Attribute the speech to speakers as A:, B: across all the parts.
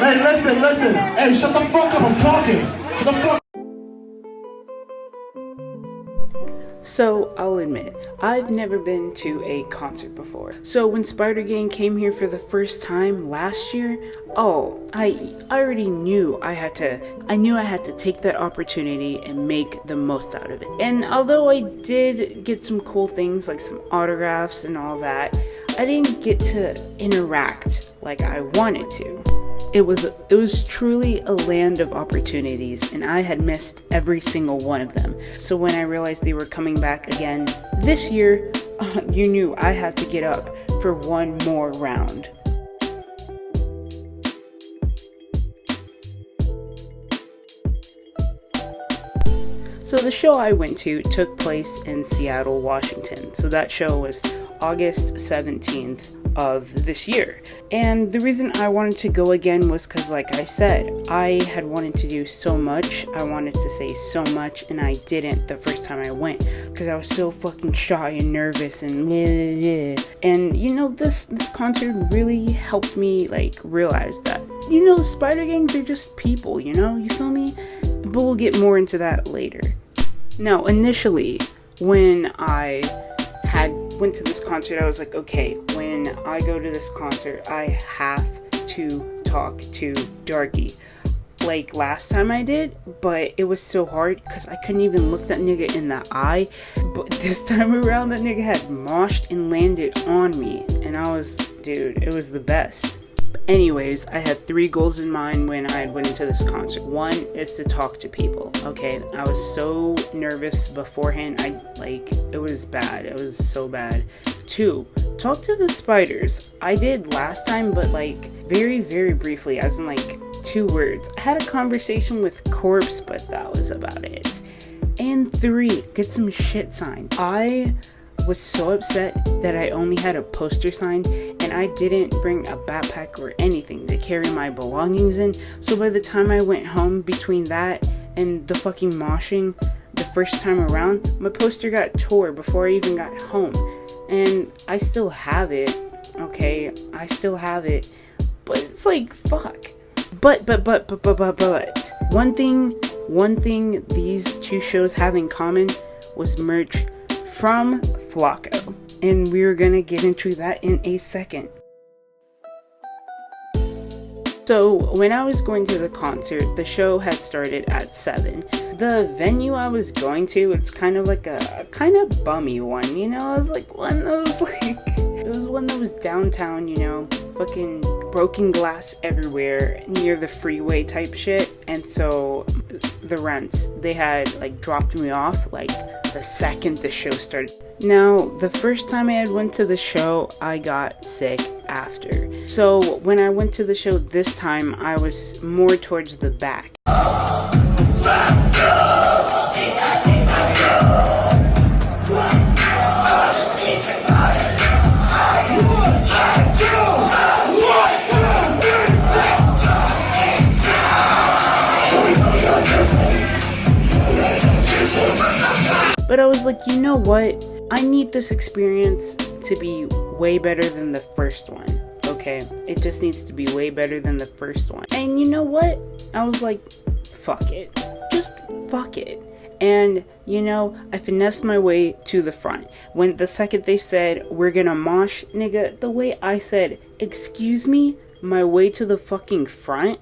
A: Hey, listen. Hey, shut the fuck up, I'm talking. Shut the fuck.
B: So, I'll admit, I've never been to a concert before. So when Spider Gang came here for the first time last year, I already knew I had to take that opportunity and make the most out of it. And although I did get some cool things like some autographs and all that, I didn't get to interact like I wanted to. It was truly a land of opportunities, and I had missed every single one of them. So when I realized they were coming back again this year, you knew I had to get up for one more round. So the show I went to took place in Seattle, Washington. So that show was August 17th of this year. And the reason I wanted to go again was because, like I said, I had wanted to do so much. I wanted to say so much, and I didn't the first time I went because I was so fucking shy and nervous and and you know, this concert really helped me like realize that, you know, Spider Gangs are just people, you know, you feel me? But we'll get more into that later. Now, initially, when I went to this concert, I was like, okay, when I go to this concert, I have to talk to Darky. Like last time I did, but it was so hard because I couldn't even look that nigga in the eye. But this time around, that nigga had moshed and landed on me, and dude, it was the best. Anyways, I had 3 goals in mind when I went into this concert. 1 is to talk to people. Okay, I was so nervous beforehand. It was bad. It was so bad. 2, talk to the spiders. I did last time, but like very, very briefly, as in like 2 words. I had a conversation with Corpse, but that was about it. And 3, get some shit signed. I was so upset that I only had a poster signed and I didn't bring a backpack or anything to carry my belongings in. So by the time I went home, between that and the fucking moshing the first time around, my poster got tore before I even got home. And I still have it, okay? I still have it, but it's like, fuck. But one thing these 2 shows have in common was merch from fl.vco, and we're gonna get into that in a second. So when I was going to the concert, the show had started at 7. The venue I was going to, it's kind of like a kind of bummy one, you know. It was like one that was it was one that was downtown, you know, fucking broken glass everywhere near the freeway type shit. And so the rents, they had like dropped me off like the second the show started. Now, the first time I had went to the show, I got sick after. So when I went to the show this time, I was more towards the back. But I was like, you know what? I need this experience to be way better than the first one, okay? It just needs to be way better than the first one. And you know what? I was like, fuck it. Just fuck it. And, you know, I finessed my way to the front. When the second they said, we're gonna mosh, nigga, the way I said, excuse me, my way to the fucking front.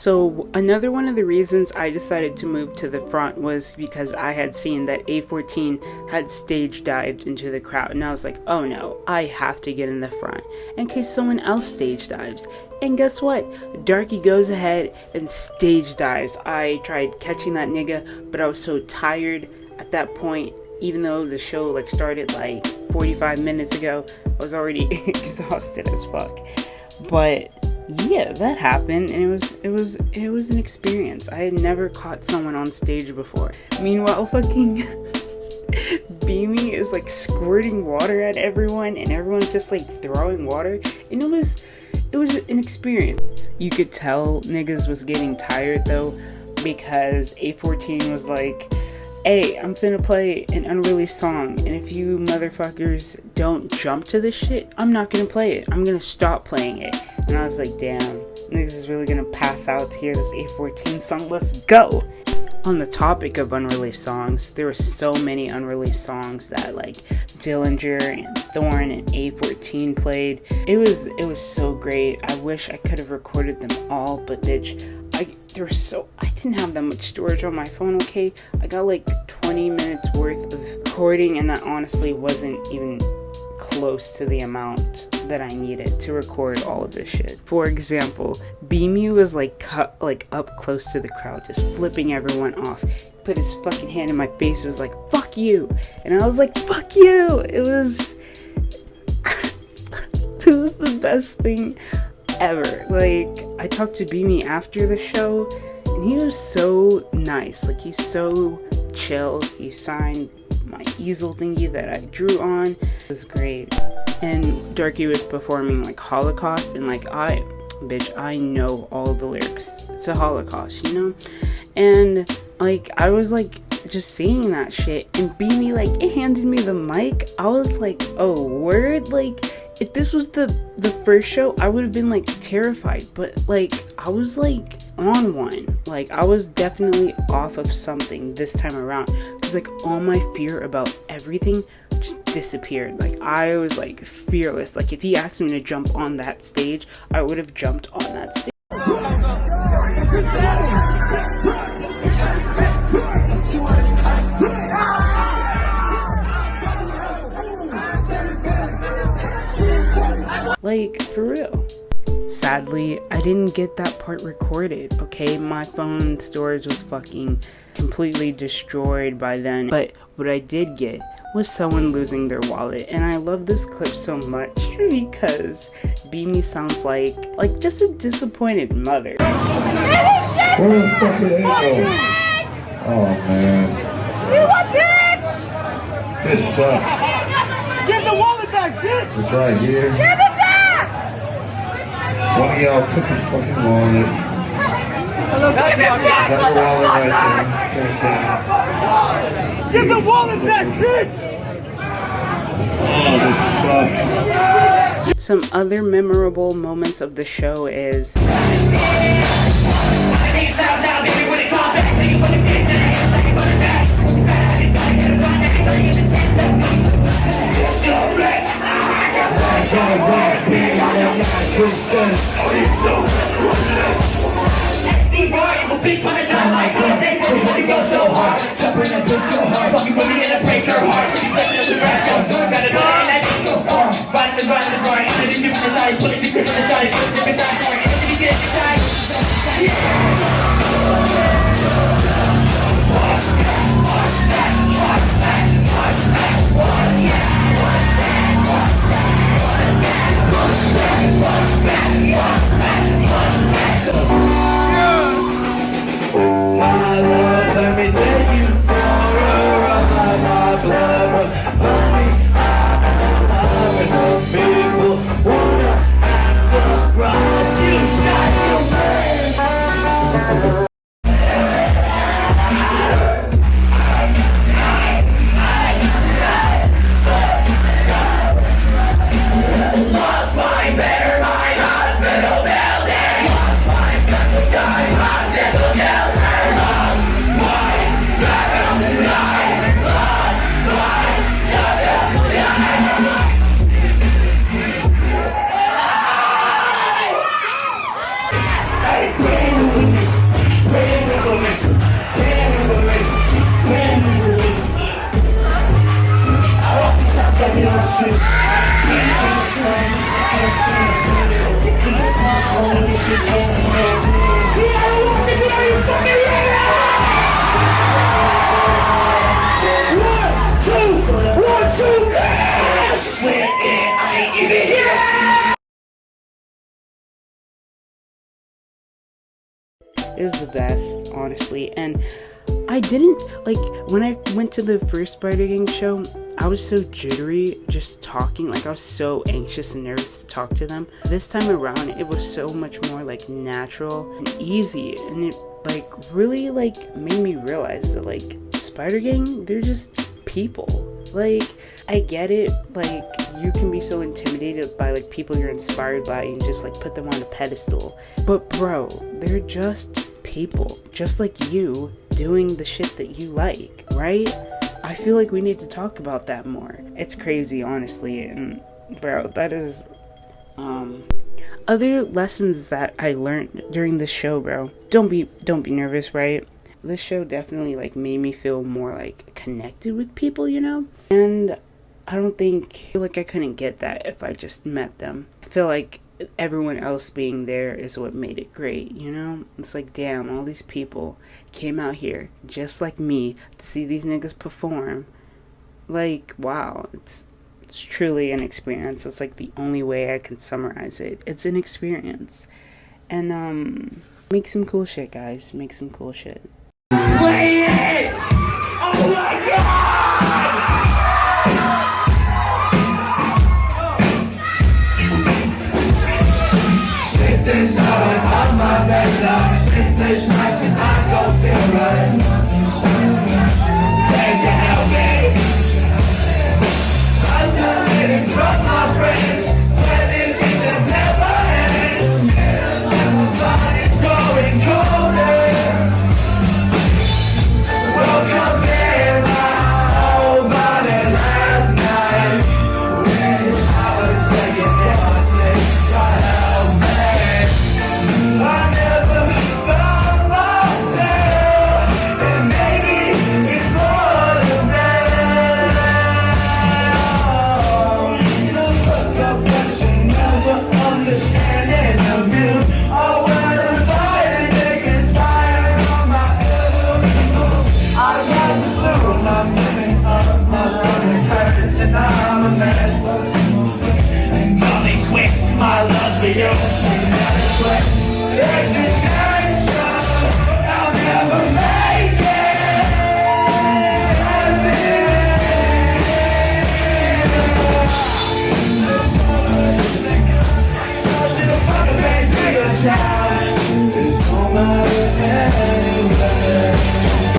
B: So another one of the reasons I decided to move to the front was because I had seen that afourteen had stage dived into the crowd, and I was like, oh no, I have to get in the front in case someone else stage dives. And guess what? Darky goes ahead and stage dives. I tried catching that nigga, but I was so tired at that point. Even though the show like started like 45 minutes ago, I was already exhausted as fuck. But yeah, that happened, and it was an experience. I had never caught someone on stage before. Meanwhile, fucking Beamy is like squirting water at everyone, and everyone's just like throwing water, and it was an experience. You could tell niggas was getting tired though, because afourteen was like, hey, I'm finna play an unreleased song, and if you motherfuckers don't jump to this shit, I'm not gonna play it. I'm gonna stop playing it. And I was like, damn, niggas is really gonna pass out to hear this afourteen song. Let's go. On the topic of unreleased songs, there were so many unreleased songs that like Dillinger and Thorne and afourteen played. It was so great. I wish I could have recorded them all, but bitch, I didn't have that much storage on my phone, okay? I got like 20 minutes worth of recording, and that honestly wasn't even close to the amount that I needed to record all of this shit. For example, Beamy was like up close to the crowd, just flipping everyone off. Put his fucking hand in my face, was like, fuck you. And I was like, fuck you. It was it was the best thing ever. Like, I talked to Beamy after the show, and he was so nice. Like, he's so chill. He signed my easel thingy that I drew on. It was great. And Darky was performing like Holocaust, and like I know all the lyrics to Holocaust, you know? And like I was like just seeing that shit, and Beamy like handed me the mic. I was like, oh word. Like, if this was the first show, I would have been like terrified, but like I was like on one. Like, I was definitely off of something this time around, because like all my fear about everything just disappeared. Like, I was like fearless. Like, if he asked me to jump on that stage, I would have jumped on that stage. Like, for real. Sadly, I didn't get that part recorded, okay? My phone storage was fucking completely destroyed by then. But what I did get was someone losing their wallet. And I love this clip so much because Beamy sounds like just a disappointed mother.
A: Where the fuck did it go? Oh, man.
C: You a bitch!
A: This sucks.
C: Give the wallet back, bitch!
A: It's right here.
C: Give it back!
A: One of y'all took his fucking wallet. Got your wallet right there.
C: Give the wallet back, bitch!
A: Oh, this sucks.
B: Some other memorable moments of the show is It was the best, honestly. And I didn't, like, when I went to the first Spider Gang show, I was so jittery just talking. Like, I was so anxious and nervous to talk to them. This time around, it was so much more, like, natural and easy. And it, like, really, like, made me realize that, like, Spider Gang, they're just people. Like, I get it, like, you can be so intimidated by, like, people you're inspired by and just, like, put them on a pedestal. But, bro, they're just people, just like you, doing the shit that you like, right? I feel like we need to talk about that more. It's crazy, honestly, and, bro, that is, other lessons that I learned during this show, bro. Don't be nervous, right? This show definitely, like, made me feel more, like, connected with people, you know? And I feel like I couldn't get that if I just met them. I feel like everyone else being there is what made it great, you know? It's like, damn, all these people came out here just like me to see these niggas perform. Like, wow, it's truly an experience. It's like the only way I can summarize it. It's an experience. And make some cool shit, guys. Make some cool shit.
C: Wait! Oh my God! Since I went on my best, I'm sleepless nights and I don't feel right. Thanks to help me. Isolated from my friends, swear this shit just never ends. It's going colder. Welcome in my whole body last night. Wish I was taking it, God help me. I never found myself, and maybe it's for the best. The fucked up question, never understanding the view. Oh, when the fires they conspire on my I got the flu, I'm living up, my stomach hurts, and I'm a mess. Call me quick, my love for you. It's just